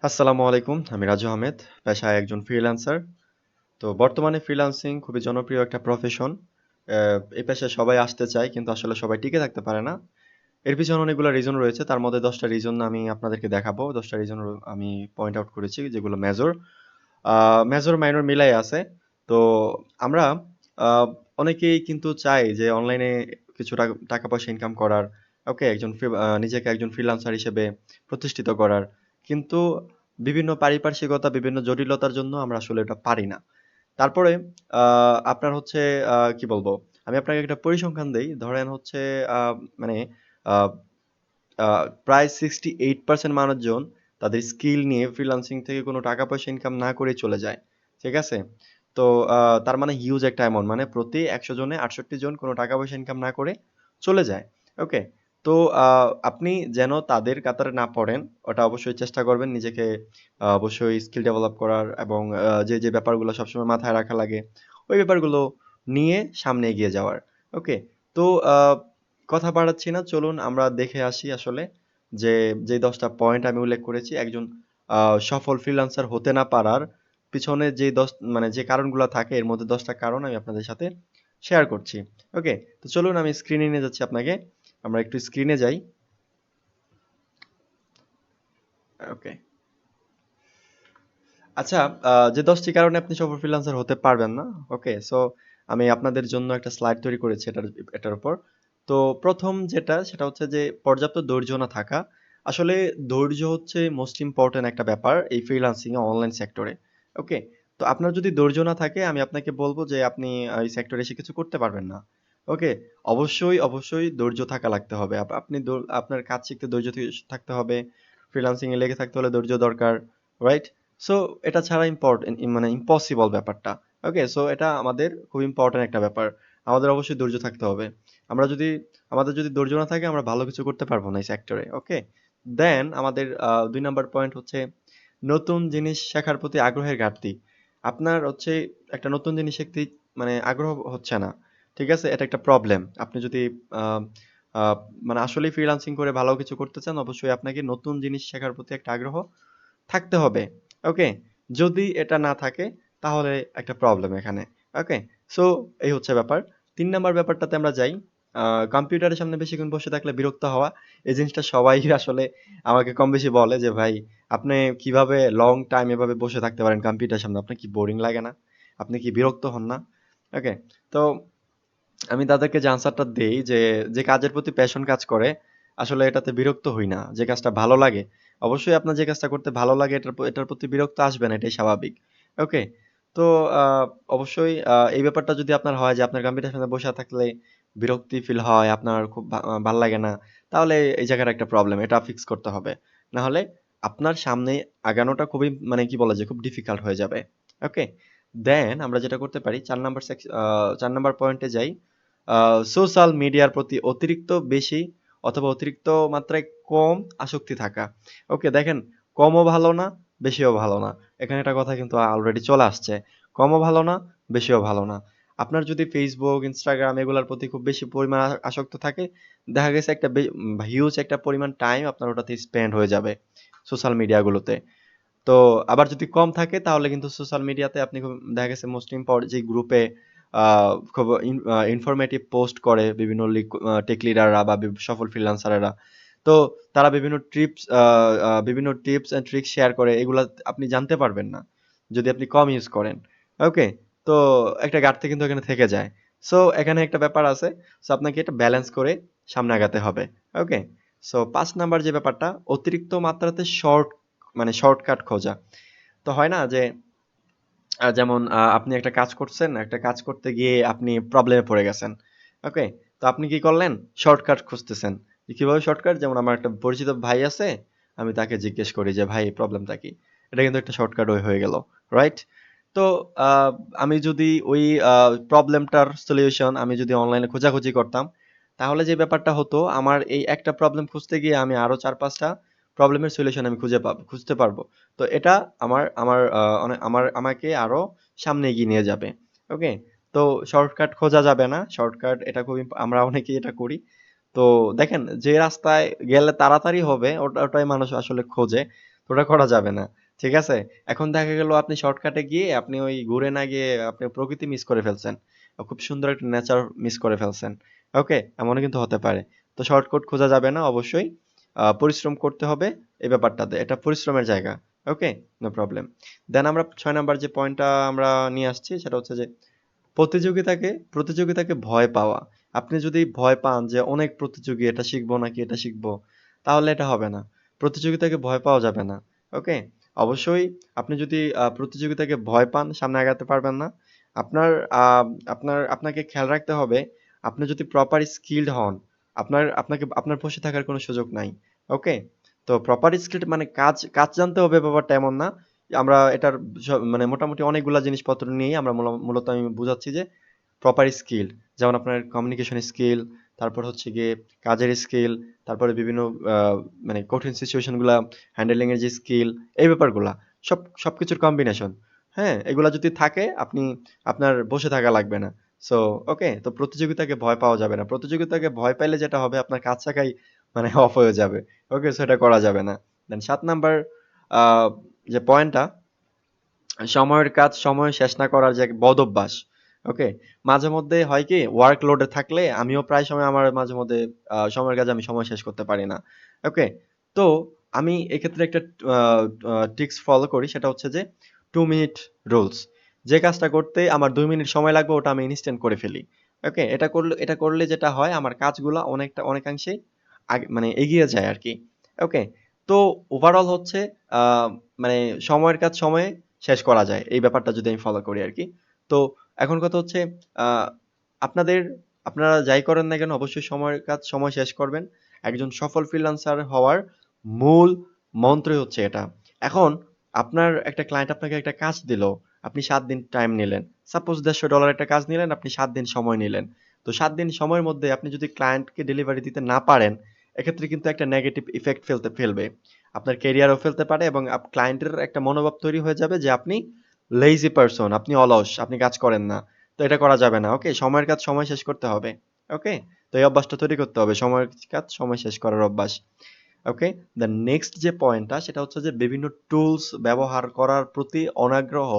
আসসালামু আলাইকুম। আমি রাজু আহমেদ, পেশায় একজন ফ্রিল্যান্সার। তো বর্তমানে ফ্রিল্যান্সিং খুবই জনপ্রিয় একটা প্রফেশন। এই পেশায় সবাই আসতে চায় কিন্তু আসলে সবাই টিকে থাকতে পারে না। এর পিছনে অনেকগুলো রিজন রয়েছে। তার মধ্যে 10টা রিজন আমি আপনাদেরকে দেখাবো। 10টা রিজন আমি পয়েন্ট আউট করেছি যেগুলো মেজর। মেজর মাইনর মিলাই আছে। তো আমরা আ অনেকেই কিন্তু চাই যে অনলাইনে কিছু টাকা পয়সা ইনকাম করার। ওকে, নিজেকে একজন ফ্রিল্যান্সার হিসেবে প্রতিষ্ঠিত করার। কিন্তু বিভিন্ন পারিপার্শ্বিকতা, বিভিন্ন জটিলতার জন্য আমরা আসলে এটা পারি না। তারপরে আ আপনার হচ্ছে কি বলবো? আমি আপনাকে একটা পরিসংখ্যান দেই। ধরেন হচ্ছে আ মানে আ আ প্রায় 68% মানুষজন তাদের স্কিল নিয়ে ফ্রিল্যান্সিং থেকে কোনো টাকা পয়সা ইনকাম না করেই চলে যায়। ঠিক আছে? তো আ তার মানে হিউজ একটা অ্যামাউন্ট। মানে প্রতি ১০০ জনে ৬৮ জন কোনো টাকা পয়সা ইনকাম না করে চলে যায়। ওকে? তো আ আপনি যেন তাদের কাতারে না পড়েন, ওটা অবশ্যই চেষ্টা করবেন নিজেকে অবশ্যই স্কিল ডেভেলপ করার এবং যে ব্যাপারগুলো সবসময় মাথায় রাখা লাগে, ওই ব্যাপারগুলো নিয়ে সামনে এগিয়ে যাওয়ার। ওকে? তো আ কথা বাড়াচ্ছি না। চলুন আমরা দেখে আসি আসলে যে, যে ১০ টা পয়েন্ট আমি উল্লেখ করেছি একজন আ সফল ফ্রিল্যান্সার হতে না পারার পিছনে যে ১০ মানে যে কারণগুলা থাকে এর মধ্যে ১০ টা কারণ আমি আপনাদের সাথে শেয়ার করছি। ওকে? তো চলুন আমি স্ক্রিনে নিয়ে যাচ্ছি আপনাকে। আমরা একটু স্ক্রিনে যাই। ওকে। আচ্ছা, যে ১০ টি কারণে আপনি সফল ফ্রিল্যান্সার হতে পারবেন না। ওকে? সো আমি আপনাদের জন্য একটা স্লাইড তৈরি করেছি এটার উপর। তো ১ম যেটা সেটা হচ্ছে যে পর্যাপ্ত ধৈর্য না থাকা। আসলে ধৈর্য হচ্ছে মোস্ট ইম্পোর্টেন্ট একটা ব্যাপার এই ফ্রিল্যান্সিং এ অনলাইন সেক্টরে। ওকে? তো আপনার যদি ধৈর্য না থাকে আমি আপনাকে বলব যে আপনি এই সেক্টরে এসে কিছু করতে পারবেন না। ওকে? অবশ্যই ধৈর্য থাকা লাগতে হবে। আপনি আপনার কাজ শিখতে ধৈর্য থাকতে হবে। ফ্রিল্যান্সিং এ লেগে থাকতে হলে ধৈর্য দরকার। রাইট? সো এটা ছাড়া মানে ইম্পসিবল ব্যাপারটা। ওকে? সো এটা আমাদের খুব ইম্পোর্টেন্ট একটা ব্যাপার। আমাদের অবশ্যই ধৈর্য থাকতে হবে। আমরা যদি আমাদের যদি ধৈর্য না থাকে আমরা ভালো কিছু করতে পারবো না এই সেক্টরে। ওকে? দেন আমাদের ২ নাম্বার পয়েন্ট হচ্ছে নতুন জিনিস শেখার প্রতি আগ্রহের ঘাটতি। আপনার হচ্ছে একটা নতুন জিনিস শিখতে মানে আগ্রহ হচ্ছে না। ঠিক আছে? এটা একটা প্রবলেম। আপনি যদি আ আ মানে আসলেই ফ্রিল্যান্সিং করে ভালো কিছু করতে চান অবশ্যই আপনাকে নতুন জিনিস শেখার প্রতি একটা আগ্রহ থাকতে হবে। ওকে? যদি এটা না থাকে তাহলে একটা প্রবলেম এখানে। ওকে? সো এই হচ্ছে ব্যাপার। ৩ নাম্বার ব্যাপারটাতে আমরা যাই। আ কম্পিউটারের সামনে বেশিক্ষণ বসে থাকলে বিরক্ত হওয়া। এই জিনিসটা সবাই আসলে আমাকে কম বেশি বলে যে, "ভাই আপনি কিভাবে লং টাইম এভাবে বসে থাকতে পারেন কম্পিউটারের সামনে? আপনার কি বোরিং লাগে না? আপনি কি বিরক্ত হন না?" ওকে? তো আমি তাদেরকে যে আনসারটা দেই যে, যে কাজের প্রতি প্যাশন কাজ করে, আসলে এটাতে বিরক্ত হই না। যে কাজটা ভালো লাগে, অবশ্যই আপনার যে কাজটা করতে ভালো লাগে এটার প্রতি বিরক্ত আসবেন, এটাই স্বাভাবিক। ওকে? তো আ অবশ্যই এই ব্যাপারটা যদি আপনার হয় যে আপনার কম্পিউটারের সামনে বসে থাকলে বিরক্তি ফিল হয়, আপনার খুব ভাল লাগে না, তাহলে এই জায়গার একটা প্রবলেম। এটা ফিক্স করতে হবে। না হলে আপনার সামনে আগানোটা খুবই মানে কি বলা যায়, খুব ডিফিকাল্ট হয়ে যাবে। ওকে? দেন আমরা যেটা করতে পারি ৪ নাম্বার পয়েন্টে যাই। আ সোশ্যাল মিডিয়ার প্রতি অতিরিক্ত বেশি অথবা অতিরিক্ত মাত্রায় কম আসক্তি থাকা। ওকে, দেখেন কমও ভালো না, বেশিও ভালো না। এখানে একটা কথা কিন্তু অলরেডি চলে আসছে। কমও ভালো না, বেশিও ভালো না। আপনার যদি Facebook, Instagram এগুলার প্রতি খুব বেশি পরিমাণ আসক্ত থাকে, দেখা গেছে একটা হিউজ একটা পরিমাণ টাইম আপনার ওটাতে স্পেন্ড হয়ে যাবে সোশ্যাল মিডিয়া গুলোতে। তো আবার যদি কম থাকে তাহলে কিন্তু সোশ্যাল মিডিয়াতে আপনি খুব দেখা গেছে মুসলিম যে গ্রুপে আ খুব ইনফরমেটিভ পোস্ট করে বিভিন্ন টেক লিডাররা বা সফল ফ্রিল্যান্সারেরা। তো তারা বিভিন্ন টিপস অ্যান্ড ট্রিকস শেয়ার করে এগুলা আপনি জানতে পারবেন না, যদি আপনি কম ইউজ করেন। ওকে? তো একটা ঘাটতি কিন্তু এখানে থেকে যায়। সো এখানে একটা ব্যাপার আছে। সো আপনাকে এটা ব্যালেন্স করে সামনে আগাতে হবে। ওকে? সো ৫ নাম্বার যে ব্যাপারটা অতিরিক্ত মাত্রাতে মানে শর্টকাট খোঁজা। তো হয় না যে যেমন আপনি একটা কাজ করছেন, একটা কাজ করতে গিয়ে আপনি প্রবলেমে পড়ে গেছেন। ওকে? তো আপনি কি করলেন? শর্টকাট খুঁজতেছেন। যে কিভাবে শর্টকাট? যেমন আমার একটা পরিচিত ভাই আছে, আমি তাকে জিজ্ঞেস করি যে, "ভাই প্রবলেমটা কি?" এটা কিন্তু একটা শর্টকাট ওয়ে হয়ে গেল। রাইট? তো আ আমি যদি ওই আ প্রবলেমটার সলিউশন আমি যদি অনলাইনে খোঁজাখুঁজি করতাম, তাহলে যে ব্যাপারটা হতো আমার এই একটা প্রবলেম খুঁজতে গিয়ে আমি আরো ৪-৫ টা প্রবলেমের সলিউশন আমি খুঁজতে পারবো। তো এটা আমার আমার আ অনে আমার আমাকে আরো সামনে এগিয়ে নিয়ে যাবে। ওকে? তো শর্টকাট খোঁজা যাবে না। শর্টকাট এটা খুবই আমরা অনেকেই এটা করি। তো দেখেন যে রাস্তায় গেলে তাড়াতাড়ি হবে ওটাই মানুষ আসলে খোঁজে। তো ওটা করা যাবে না। ঠিক আছে? এখন দেখা গেল আপনি শর্টকাটে গিয়ে আপনি ওই ঘুরে না গিয়ে আপনি প্রকৃতি মিস করে ফেলছেন। খুব সুন্দর একটা নেচার মিস করে ফেলছেন। ওকে? এমনও কিন্তু হতে পারে। তো শর্টকাট খোঁজা যাবে না অবশ্যই। পরিশ্রম করতে হবে এই ব্যাপারটাতে। এটা পরিশ্রমের জায়গা। ওকে? No problem. দেন আমরা ৬ নাম্বার যে পয়েন্টটা আমরা নিয়ে আসছি সেটা হচ্ছে যে প্রতিযোগিতাকে ভয় পাওয়া। আপনি যদি ভয় পান যে অনেক প্রতিযোগী, এটা শিখবো নাকি এটা শিখবো, তাহলে এটা হবে না। প্রতিযোগিতাকে ভয় পাওয়া যাবে না। ওকে? অবশ্যই আপনি যদি প্রতিযোগিতাকে ভয় পান, সামনে আগাতে পারবেন না। আপনার আ আপনাকে খেয়াল রাখতে হবে, আপনি যদি প্রপার স্কিলড হন, আপনার বসে থাকার কোনো সুযোগ নাই। ওকে? তো প্রপার স্কিলড মানে কাজ জানতে হবে ব্যাপারটা এমন না। আমরা এটার মানে মোটামুটি অনেকগুলা জিনিসপত্র নিয়েই আমরা মূলত আমি বুঝাচ্ছি যে প্রপার স্কিল, যেমন আপনার কমিউনিকেশন স্কিল, তারপর হচ্ছে গিয়ে কাজের স্কিল, তারপরে বিভিন্ন মানে কঠিন সিচুয়েশন গুলা হ্যান্ডেলিং এর যে স্কিল, এই ব্যাপারগুলা সবকিছুর কম্বিনেশন। হ্যাঁ, এগুলা যদি থাকে আপনার বসে থাকা লাগবে না। সো ওকে, তো প্রতিযোগিতাকে ভয় পাওয়া যাবে না। প্রতিযোগিতাকে ভয় পাইলে যেটা হবে, আপনার কাজ থাকাই মানে অফ হয়ে যাবে। ওকে, সেটা করা যাবে না। দেন ৭ নাম্বার যে পয়েন্টটা, সময়ের কাজ সময়ে শেষ না করার যে এক বদঅভ্যাস। ওকে? মাঝে মধ্যে হয় কি, ওয়ার্ক লোডে থাকলে আমিও প্রায় সময় আমার মাঝে মধ্যে সময়ের কাজ আমি সময় শেষ করতে পারি না। ওকে? তো আমি এক্ষেত্রে একটা আ আ ট্রিক্স ফলো করি, সেটা হচ্ছে যে 2 মিনিট রুলস। যে কাজটা করতে আমার ২ মিনিট সময় লাগবে ওটা আমি ইনস্ট্যান্ট করে ফেলি। ওকে? এটা করলে যেটা হয়, আমার কাজগুলা অনেকাংশেই মানে এগিয়ে যায় আরকি। ওকে? তো ওভারঅল হচ্ছে আ মানে সময়ের কাজ সময়ে শেষ করা যায়। এই ব্যাপারটা যদি আমি ফলো করি আরকি। তো এখন কথা হচ্ছে, আ আপনাদের আপনারা যাই করেন না কেন অবশ্যই সময়ের কাজ সময় শেষ করবেন। একজন সফল ফ্রিল্যান্সার হওয়ার মূল মন্ত্রই হচ্ছে এটা। এখন আপনার একটা ক্লায়েন্ট আপনাকে একটা কাজ দিল। আপনি ৭ দিন টাইম নিলেন। সাপোজ $১৫০ একটা কাজ নিলেন, আপনি ৭ দিন সময় নিলেন। তো ৭ দিন সময়ের মধ্যে আপনি যদি ক্লায়েন্টকে ডেলিভারি দিতে না পারেন, এক্ষেত্রে কিন্তু একটা নেগেটিভ ইফেক্ট ফেলবে। আপনার ক্যারিয়ারও ফেলতে পারে এবং ক্লায়েন্টের একটা মনোভাব তৈরি হয়ে যাবে যে আপনি লেজি পারসন, আপনি অলস, আপনি কাজ করেন না। তো এটা করা যাবে না। ওকে? সময়ের কাজ সময় শেষ করতে হবে। ওকে? তো এই অভ্যাসটা তৈরি করতে হবে। সময়ের কাজ সময় শেষ করার অভ্যাস। ওকে? দ্য নেক্সট যে পয়েন্টটা সেটা হচ্ছে যে বিভিন্ন টুলস ব্যবহার করার প্রতি অনাগ্রহ।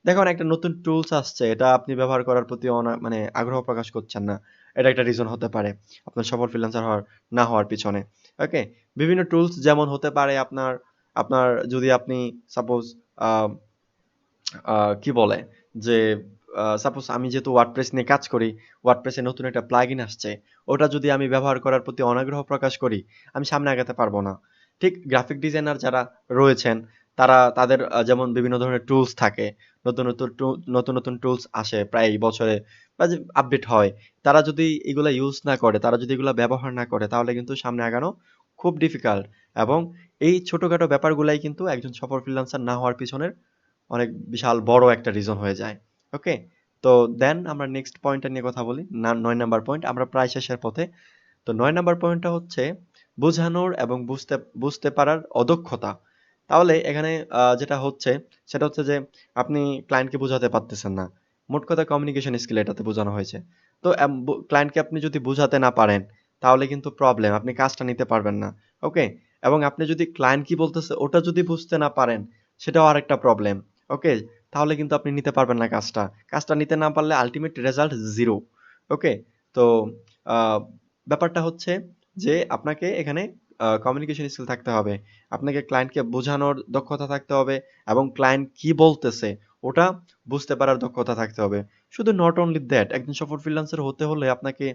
দেখুন, একটা নতুন টুলস আসছে, এটা আপনি ব্যবহার করার প্রতি মানে আগ্রহ প্রকাশ করছেন না। এটা একটা রিজন হতে পারে আপনার সফল ফ্রিল্যান্সার না হওয়ার পিছনে। ওকে? বিভিন্ন টুলস যেমন হতে পারে আপনার আপনার যদি আপনি সাপোজ আ আ কি বলে যে সাপোজ আমি যেহেতু ওয়ার্ডপ্রেস নিয়ে কাজ করি, ওয়ার্ডপ্রেসে নতুন একটা প্লাগইন আসছে। ওটা যদি আমি ব্যবহার করার প্রতি অনাগ্রহ প্রকাশ করি, আমি সামনে আগাতে পারবো না। ঠিক গ্রাফিক ডিজাইনার যারা রয়েছেন, তাদের যেমন বিভিন্ন ধরনের টুলস থাকে। নতুন নতুন টুলস আসে প্রায় বছরে বা যে আপডেট হয়। তারা যদি এগুলা ইউজ না করে, তারা যদি এগুলা ব্যবহার না করে, তাহলে কিন্তু সামনে আগানো খুব ডিফিকাল্ট। এবং এই ছোটখাটো ব্যাপারগুলাই কিন্তু একজন সফল ফ্রিল্যান্সার না হওয়ার পিছনের অনেক বিশাল বড় একটা রিজন হয়ে যায়। ওকে? তো দেন আমরা নেক্সট পয়েন্টটা নিয়ে কথা বলি। ৯ নাম্বার পয়েন্ট। আমরা প্রায় শেষের পথে। তো ৯ নাম্বার পয়েন্টটা হচ্ছে বোঝানোর এবং বুঝতে বুঝতে পারার অদক্ষতা। তাহলে এখানে যেটা হচ্ছে সেটা হচ্ছে যে আপনি ক্লায়েন্টকে বোঝাতে পারতেছেন না। মোট কথা কমিউনিকেশন স্কিল এটাতে বোঝানো হয়েছে। তো ক্লায়েন্টকে আপনি যদি বোঝাতে না পারেন, তাহলে কিন্তু প্রবলেম। আপনি কাজটা নিতে পারবেন না। ওকে? এবং আপনি যদি ক্লায়েন্ট কি বলতেছে ওটা যদি বুঝতে না পারেন, সেটাও আরেকটা প্রবলেম। ওকে? তাহলে কিন্তু আপনি নিতে পারবেন না কাজটা। কাজটা নিতে না পারলে আল্টিমেট রেজাল্ট 0। ওকে? তো আ ব্যাপারটা হচ্ছে যে আপনাকে এখানে কমিউনিকেশন স্কিল থাকতে হবে। আপনাকে ক্লায়েন্টকে বোঝানোর দক্ষতা থাকতে হবে এবং ক্লায়েন্ট কি বলতেছে ওটা বুঝতে পারার দক্ষতা থাকতে হবে। শুধু নট অনলি দ্যাট, একজন সফল ফ্রিল্যান্সার হতে হলে আপনাকে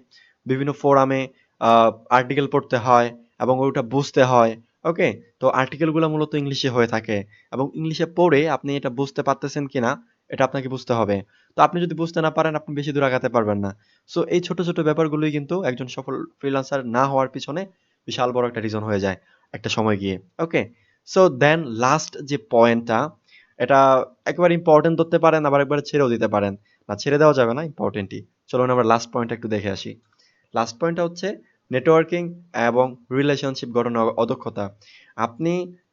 বিভিন্ন ফোরামে আ আর্টিকেল পড়তে হয় এবং ওটা বুঝতে হয়। ওকে? তো আর্টিকেলগুলা মূলত ইংলিশে হয়ে থাকে এবং ইংলিশে পড়ে আপনি এটা বুঝতে পারতেছেন কিনা এটা আপনাকে বুঝতে হবে। তো আপনি যদি বুঝতে না পারেন, আপনি বেশি দূর আগাতে পারবেন না। সো এই ছোট ছোট ব্যাপারগুলোই কিন্তু একজন সফল ফ্রিল্যান্সার না হওয়ার পিছনে বিশাল বড় একটা রিজন হয়ে যায় একটা সময় গিয়ে। ওকে? সো দেন লাস্ট যে পয়েন্টটা, এটা একেবারে ইম্পোর্টেন্ট ধরতে পারেন, আবার একবারে ছেড়েও দিতে পারেন। না, ছেড়ে দেওয়া যাবে না, ইম্পোর্টেন্টই। চলুন আমরা লাস্ট পয়েন্টটা একটু দেখে আসি। লাস্ট পয়েন্টটা হচ্ছে নেটওয়ার্কিং এবং রিলেশনশিপ গড়নের অদক্ষতা। আপনি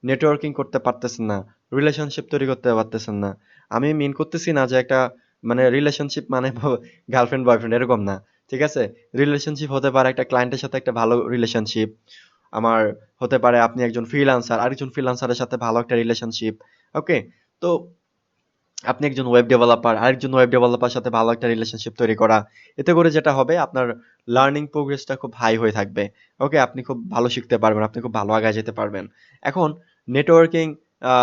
নেটওয়ার্কিং করতে পারতেছেন না, রিলেশনশিপ তৈরি করতে পারতেছেন না। আমি মিন করতেছি না যে একটা মানে রিলেশনশিপ মানে গার্লফ্রেন্ড বয়ফ্রেন্ড এরকম না। ঠিক আছে? রিলেশনশিপ হতে পারে একটা ক্লায়েন্টের সাথে একটা ভালো রিলেশনশিপ। আমার হতে পারে আপনি একজন ফ্রিল্যান্সার, আরেকজন ফ্রিল্যান্সারের সাথে ভালো একটা রিলেশনশিপ। ওকে? তো আপনি একজন ওয়েব ডেভেলপার, আরেকজন ওয়েব ডেভেলপার সাথে ভালো একটা রিলেশনশিপ তৈরি করা। এতে করে যেটা হবে আপনার লার্নিং প্রোগ্রেসটা খুব হাই হয়ে থাকবে। ওকে? আপনি খুব ভালো শিখতে পারবেন, আপনি খুব ভালো আগায় যেতে পারবেন। এখন নেটওয়ার্কিং আ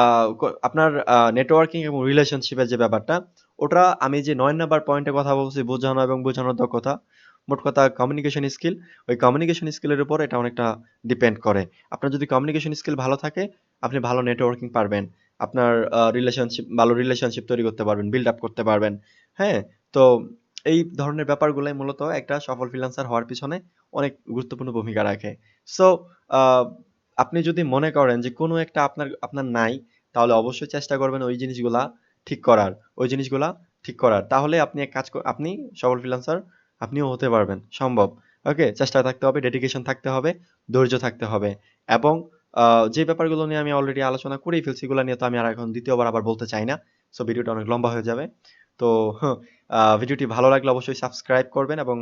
আপনার নেটওয়ার্কিং এবং রিলেশনশিপের যে ব্যাপারটা, ওটা আমি যে ৯ নাম্বার পয়েন্টে কথা বলছি বোঝানো এবং বোঝানোর দক্ষতা, মোট কথা কমিউনিকেশন স্কিল, ওই কমিউনিকেশন স্কিলের উপর এটা অনেকটা ডিপেন্ড করে। আপনার যদি কমিউনিকেশন স্কিল ভালো থাকে, আপনি ভালো নেটওয়ার্কিং পারবেন। আপনার ভালো রিলেশনশিপ তৈরি করতে পারবেন, বিল্ড আপ করতে পারবেন। হ্যাঁ? তো এই ধরনের ব্যাপারগুলাই মূলত একটা সফল ফ্রিল্যান্সার হওয়ার পিছনে অনেক গুরুত্বপূর্ণ ভূমিকা রাখে। সো আ আপনি যদি মনে করেন যে কোনো একটা আপনার নাই, তাহলে অবশ্যই চেষ্টা করবেন ওই জিনিসগুলা ঠিক করার। ওই জিনিসগুলা ঠিক করার। তাহলে আপনি এক কাজ আপনি সফল ফ্রিল্যান্সার আপনিও হতে পারবেন। সম্ভব। ওকে? চেষ্টা থাকতে হবে, ডেডিকেশন থাকতে হবে, ধৈর্য থাকতে হবে এবং আ যে ব্যাপারগুলো নিয়ে আমি অলরেডি আলোচনা করেই ফেলছি, এগুলা নিয়ে তো আমি আর এখন দ্বিতীয়বার আবার বলতে চাই না। সো ভিডিওটা অনেক লম্বা হয়ে যাবে। তো ভিডিওটি ভালো লাগলে অবশ্যই সাবস্ক্রাইব করবেন এবং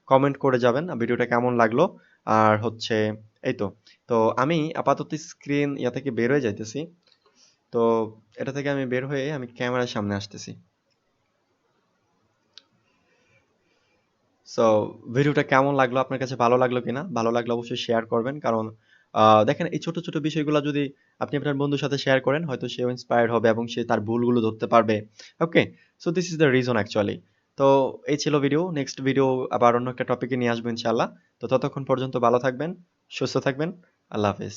কমেন্ট করে যাবেন ভিডিওটা কেমন লাগলো। আর হচ্ছে এই তো। তো আমি আপাতত স্ক্রিন থেকে বের হয়ে যাইতেছি। তো এটা থেকে আমি বের হয়ে আমি ক্যামেরার সামনে আসতেছি। সো ভিডিওটা কেমন লাগলো? আপনার কাছে ভালো লাগলো কিনা? ভালো লাগলে অবশ্যই শেয়ার করবেন। কারণ দেখেন এই ছোট, ছোট বিষয়গুলা যদি আপনি আপনার বন্ধুর সাথে শেয়ার করেন, হয়তো সেও ইন্সপায়ার্ড হবে এবং সে তার ভুলগুলো ধরতে পারবে। Okay? So this is the reason actually. তো এই ছিল ভিডিও। নেক্সট ভিডিও আবার অন্য একটা টপিকে নিয়ে আসবো ইনশাআল্লাহ। তো ততক্ষণ পর্যন্ত ভালো থাকবেন, সুস্থ থাকবেন। আল্লাহ হাফেজ।